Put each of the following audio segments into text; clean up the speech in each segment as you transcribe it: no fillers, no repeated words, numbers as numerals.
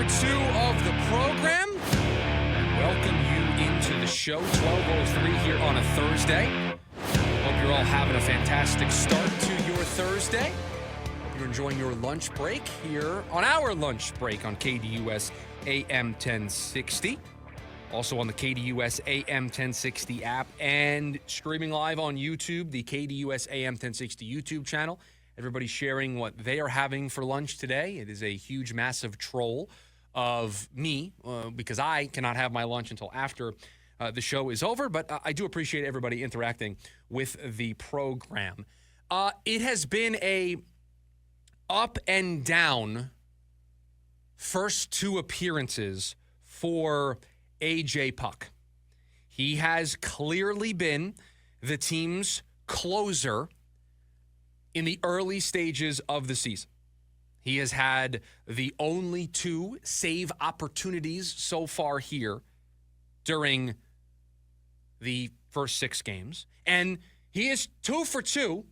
hour two of the program. Welcome you into the show, 12:03 here on a Thursday. Hope you're all having a fantastic start to your Thursday. Hope you're enjoying your lunch break here on our lunch break on KDUS AM 1060. Also on the KDUS AM 1060 app and streaming live on YouTube, the KDUS AM 1060 YouTube channel. Everybody sharing what they are having for lunch today. It is a huge, massive troll of me because I cannot have my lunch until after the show is over. But I do appreciate everybody interacting with the program. It has been a up and down first two appearances for AJ Puck. He has clearly been the team's closer in the early stages of the season. He has had the only two save opportunities so far here during the first six games. And he is 2 for 2.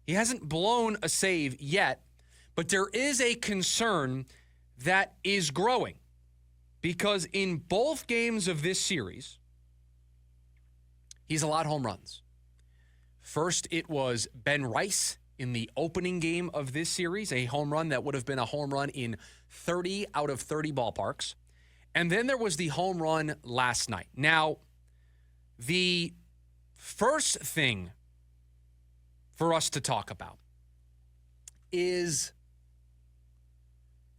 He hasn't blown a save yet, but there is a concern that is growing because in both games of this series, he's allowed home runs. First, it was Ben Rice in the opening game of this series, a home run that would have been a home run in 30 out of 30 ballparks. And then there was the home run last night. Now, the first thing for us to talk about is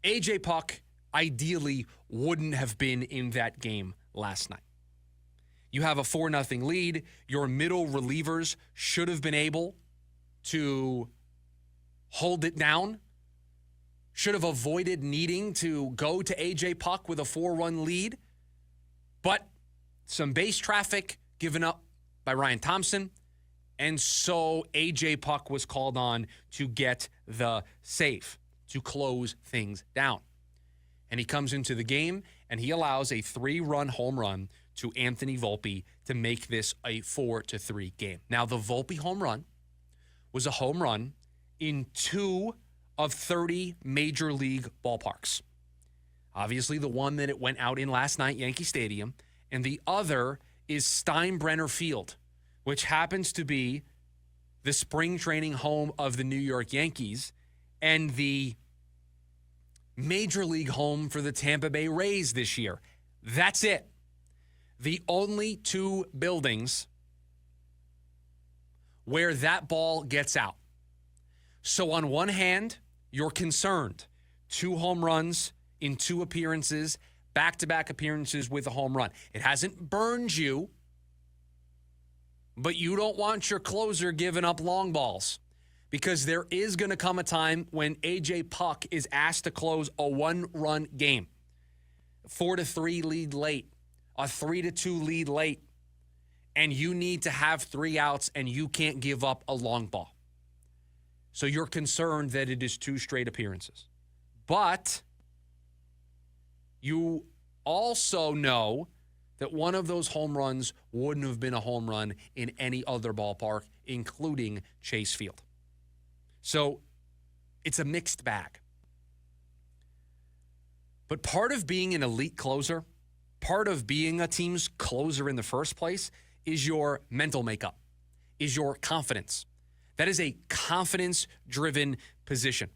AJ Puck ideally wouldn't have been in that game last night. You have a 4-0 lead. Your middle relievers should have been able to hold it down, should have avoided needing to go to AJ Puck with a 4-run lead. But some base traffic given up by Ryan Thompson, and so AJ Puck was called on to get the save, to close things down. And he comes into the game, and he allows a 3-run home run to Anthony Volpe to make this a 4-3 game. Now, the Volpe home run was a home run in 2 of 30 major league ballparks. Obviously, the one that it went out in last night, Yankee Stadium, and the other is Steinbrenner Field, which happens to be the spring training home of the New York Yankees and the major league home for the Tampa Bay Rays this year. That's it. The only 2 buildings where that ball gets out. So on one hand, you're concerned. 2 home runs in 2 appearances, back-to-back appearances with a home run. It hasn't burned you, but you don't want your closer giving up long balls because there is going to come a time when AJ Puck is asked to close a 1-run game. 4-3 lead late. A 3-2 lead late, and you need to have 3 outs, and you can't give up a long ball. So you're concerned that it is 2 straight appearances. But you also know that one of those home runs wouldn't have been a home run in any other ballpark, including Chase Field. So it's a mixed bag. But part of being an elite closer, part of being a team's closer in the first place is your mental makeup, is your confidence. That is a confidence-driven position.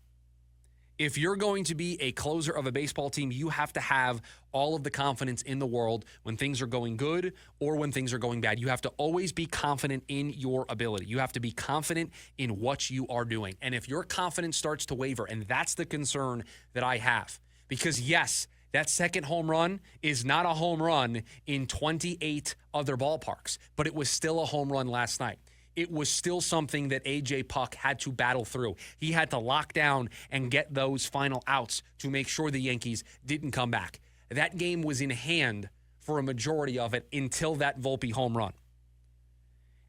If you're going to be a closer of a baseball team, you have to have all of the confidence in the world when things are going good or when things are going bad. You have to always be confident in your ability. You have to be confident in what you are doing. And if your confidence starts to waver, and that's the concern that I have, because yes, that second home run is not a home run in 28 other ballparks, but it was still a home run last night. It was still something that AJ Puck had to battle through. He had to lock down and get those final outs to make sure the Yankees didn't come back. That game was in hand for a majority of it until that Volpe home run.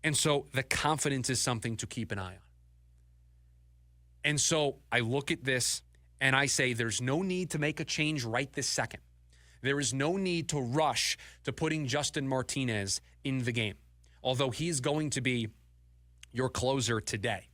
And so the confidence is something to keep an eye on. And so I look at this and I say there's no need to make a change right this second. There is no need to rush to putting Justin Martinez in the game, although he's going to be your closer today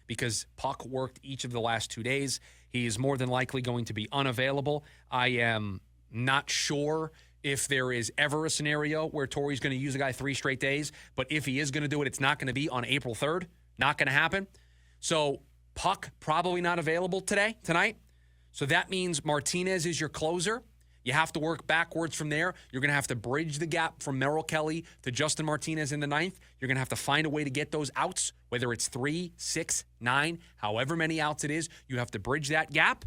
because Puck worked each of the last 2 days. He is more than likely going to be unavailable. I am not sure if there is ever a scenario where Torrey's going to use a guy 3 straight days, but if he is going to do it, it's not going to be on April 3rd. Not going to happen. So Puck probably not available tonight. So that means Martinez is your closer. You have to work backwards from there. You're going to have to bridge the gap from Merrill Kelly to Justin Martinez in the 9th. You're going to have to find a way to get those outs, whether it's 3, 6, 9, however many outs it is. You have to bridge that gap.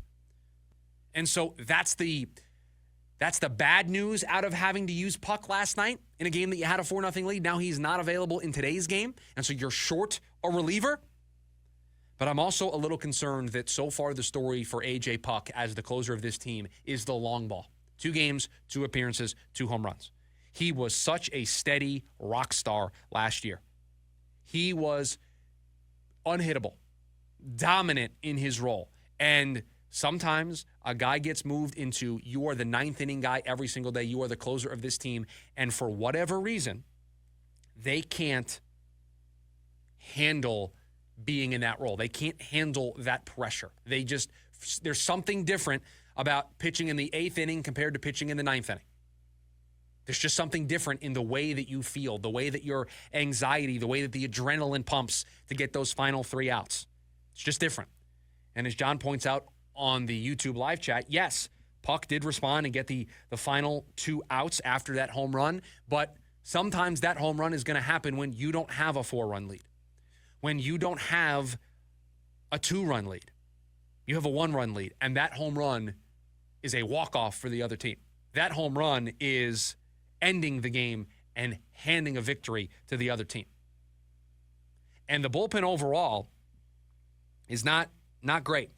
And so that's the bad news out of having to use Puck last night in a game that you had a 4-0 lead. Now he's not available in today's game, and so you're short a reliever. But I'm also a little concerned that so far the story for A.J. Puck as the closer of this team is the long ball. 2 games, 2 appearances, 2 home runs. He was such a steady rock star last year. He was unhittable, dominant in his role. And sometimes a guy gets moved into, you are the 9th inning guy every single day. You are the closer of this team. And for whatever reason, they can't handle being in that role. They can't handle that pressure. There's something different about pitching in the 8th inning compared to pitching in the 9th inning. There's just something different in the way that you feel, the way that your anxiety, the way that the adrenaline pumps to get those final 3 outs. It's just different. And as John points out on the YouTube live chat, yes, Puck did respond and get the final 2 outs after that home run, but sometimes that home run is going to happen when you don't have a 4-run lead. When you don't have a 2-run lead. You have a 1-run lead, and that home run is a walk-off for the other team. That home run is ending the game and handing a victory to the other team. And the bullpen overall is not great.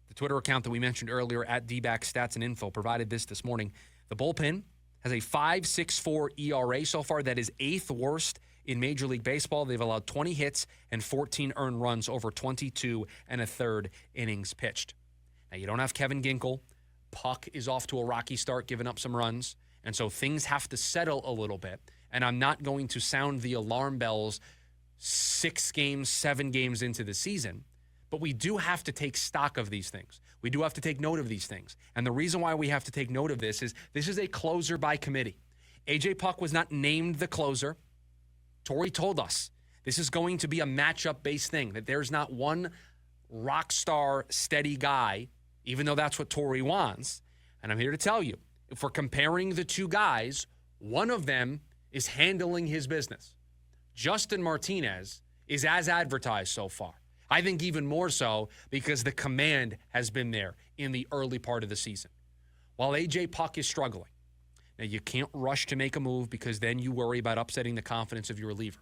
The Twitter account that we mentioned earlier at DBAC Stats and Info provided this morning. The bullpen has a 5.64 ERA so far. That is 8th worst in Major League Baseball. They've allowed 20 hits and 14 earned runs over 22 1/3 innings pitched. Now, you don't have Kevin Ginkel. Puck is off to a rocky start, giving up some runs. And so things have to settle a little bit. And I'm not going to sound the alarm bells 6 games, 7 games into the season. But we do have to take stock of these things. We do have to take note of these things. And the reason why we have to take note of this is a closer by committee. A.J. Puck was not named the closer. Torrey told us this is going to be a matchup-based thing, that there's not one rock star steady guy, even though that's what Torrey wants. And I'm here to tell you, if we're comparing the 2 guys, one of them is handling his business. Justin Martinez is as advertised so far. I think even more so because the command has been there in the early part of the season. While A.J. Puck is struggling. Now, you can't rush to make a move because then you worry about upsetting the confidence of your reliever.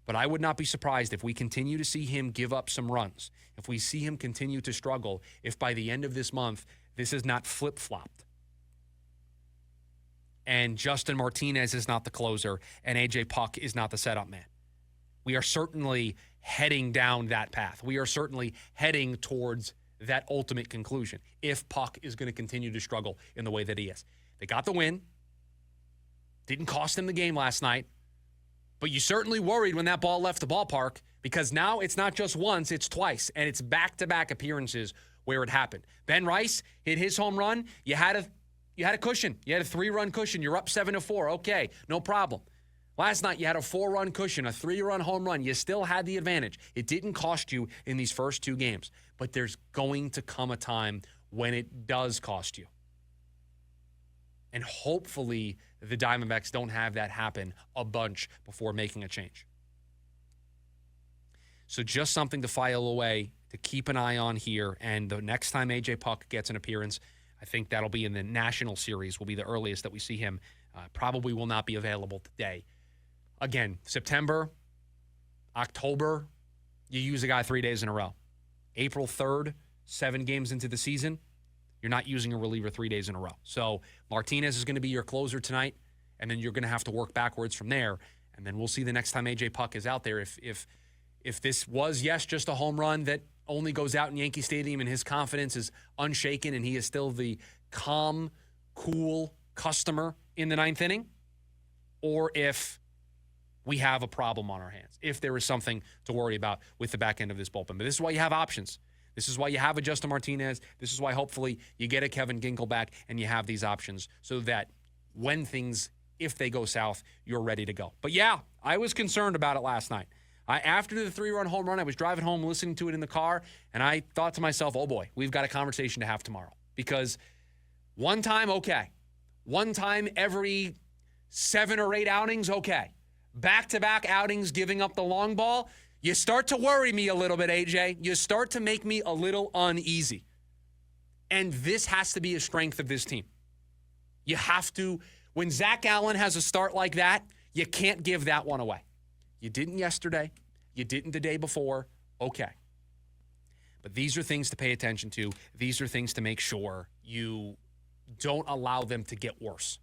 But I would not be surprised if we continue to see him give up some runs, if we see him continue to struggle, if by the end of this month, this is not flip-flopped. And Justin Martinez is not the closer, and A.J. Puck is not the setup man. We are certainly heading down that path. We are certainly heading towards that ultimate conclusion if Puck is going to continue to struggle in the way that he is. They got the win. Didn't cost them the game last night. But you certainly worried when that ball left the ballpark because now it's not just once, it's twice. And it's back-to-back appearances where it happened. Ben Rice hit his home run. You had a cushion. You had a 3-run cushion. You're up 7-4. Okay, no problem. Last night you had a 4-run cushion, a 3-run home run. You still had the advantage. It didn't cost you in these first 2 games. But there's going to come a time when it does cost you. And hopefully the Diamondbacks don't have that happen a bunch before making a change. So just something to file away, to keep an eye on here. And the next time A.J. Puck gets an appearance, I think that'll be in the National Series, will be the earliest that we see him. Probably will not be available today. Again, September, October, you use a guy 3 days in a row. April 3rd, 7 games into the season, you're not using a reliever 3 days in a row. So Martinez is going to be your closer tonight, and then you're going to have to work backwards from there. And then we'll see the next time A.J. Puck is out there. If this was, yes, just a home run that only goes out in Yankee Stadium and his confidence is unshaken and he is still the calm, cool customer in the 9th inning, or if we have a problem on our hands, if there is something to worry about with the back end of this bullpen. But this is why you have options. This is why you have a Justin Martinez. This is why hopefully you get a Kevin Ginkel back and you have these options so that when things, if they go south, you're ready to go. But yeah, I was concerned about it last night. After the 3-run home run, I was driving home listening to it in the car, and I thought to myself, oh boy, we've got a conversation to have tomorrow. Because one time, okay. One time every 7 or 8 outings, okay. Back-to-back outings giving up the long ball, you start to worry me a little bit, AJ. You start to make me a little uneasy. And this has to be a strength of this team. You have to, when Zach Allen has a start like that, you can't give that one away. You didn't yesterday. You didn't the day before. Okay. But these are things to pay attention to. These are things to make sure you don't allow them to get worse.